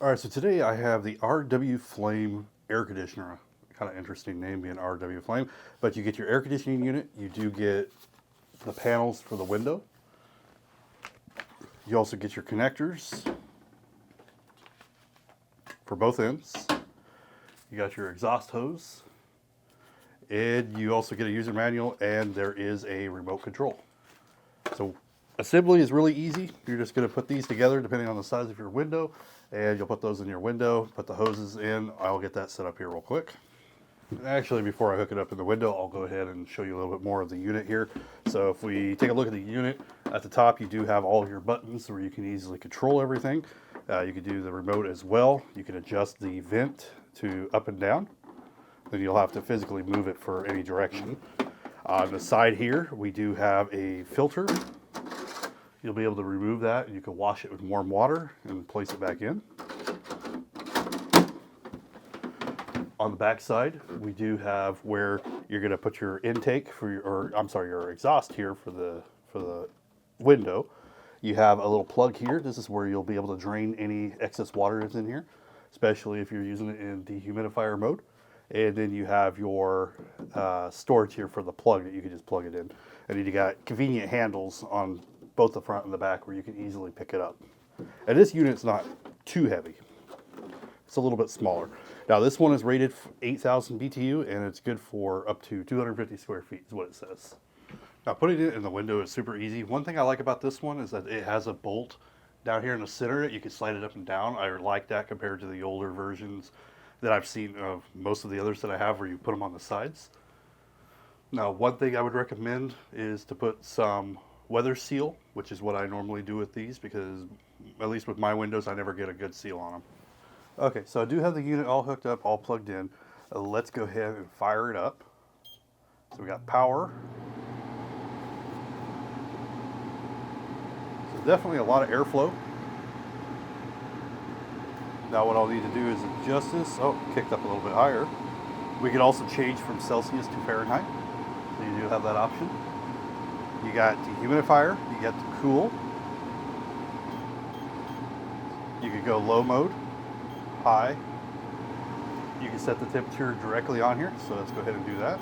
All right, so today I have the RW Flame air conditioner. Kind of interesting name being RW Flame, but you get your air conditioning unit. You do get the panels for the window. You also get your connectors for both ends. You got your exhaust hose, and you also get a user manual, and there is a remote control. So assembly is really easy. You're just going to put these together depending on the size of your window, and you'll put those in your window, put the hoses in. I'll get that set up here real quick. Actually, before I hook it up in the window, I'll go ahead and show you a little bit more of the unit here. So if we take a look at the unit, at the top you do have all of your buttons where you can easily control everything. You can do the remote as well. You can adjust the vent to up and down. Then you'll have to physically move it for any direction. On the side here, we do have a filter. You'll be able to remove that, and you can wash it with warm water and place it back in. On the back side, we do have where you're going to put your intake for your exhaust here for the window. You have a little plug here. This is where you'll be able to drain any excess water that's in here, especially if you're using it in dehumidifier mode. And then you have your storage here for the plug that you can just plug it in. And then you got convenient handles on both the front and the back where you can easily pick it up. And this unit's not too heavy. It's a little bit smaller. Now this one is rated 8,000 BTU, and it's good for up to 250 square feet is what it says. Now putting it in the window is super easy. One thing I like about this one is that it has a bolt down here in the center that you can slide it up and down. I like that compared to the older versions that I've seen of most of the others that I have where you put them on the sides. Now one thing I would recommend is to put some weather seal, which is what I normally do with these, because at least with my windows I never get a good seal on them. Okay, so I do have the unit all hooked up, all plugged in. Let's go ahead and fire it up. So we got power. So definitely a lot of airflow. Now what I'll need to do is adjust this. Oh, kicked up a little bit higher. We can also change from Celsius to Fahrenheit. So you do have that option. You got dehumidifier, you got the cool. You could go low mode, high. You can set the temperature directly on here, so let's go ahead and do that.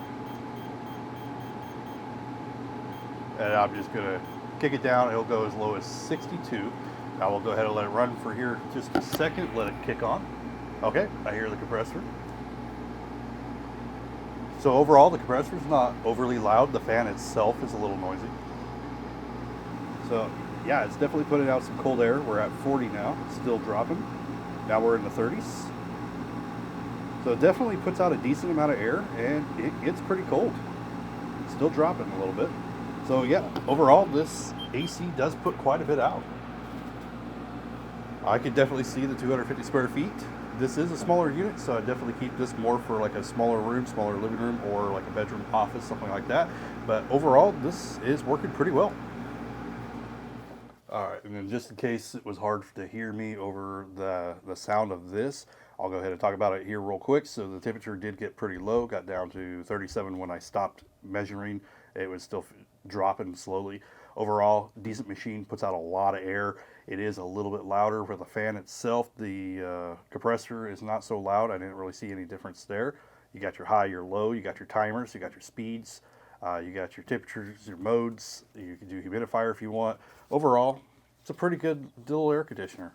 And I'm just gonna kick it down. It'll go as low as 62. Now we'll go ahead and let it run for here just a second, let it kick on. Okay, I hear the compressor. So overall, the compressor is not overly loud. The fan itself is a little noisy. So yeah, it's definitely putting out some cold air. We're at 40 now, still dropping. Now we're in the 30s. So it definitely puts out a decent amount of air, and it gets pretty cold. Still dropping a little bit. So yeah, overall this AC does put quite a bit out. I could definitely see the 250 square feet. This is a smaller unit, so I definitely keep this more for like a smaller room, smaller living room, or like a bedroom office, something like that. But overall, this is working pretty well. All right, and then just in case it was hard to hear me over the sound of this, I'll go ahead and talk about it here real quick. So the temperature did get pretty low, got down to 37 when I stopped measuring. It was still dropping slowly. Overall, decent machine, puts out a lot of air. It is a little bit louder for the fan itself. The compressor is not so loud. I didn't really see any difference there. You got your high, your low, you got your timers, you got your speeds, you got your temperatures, your modes. You can do humidifier if you want. Overall, it's a pretty good little air conditioner.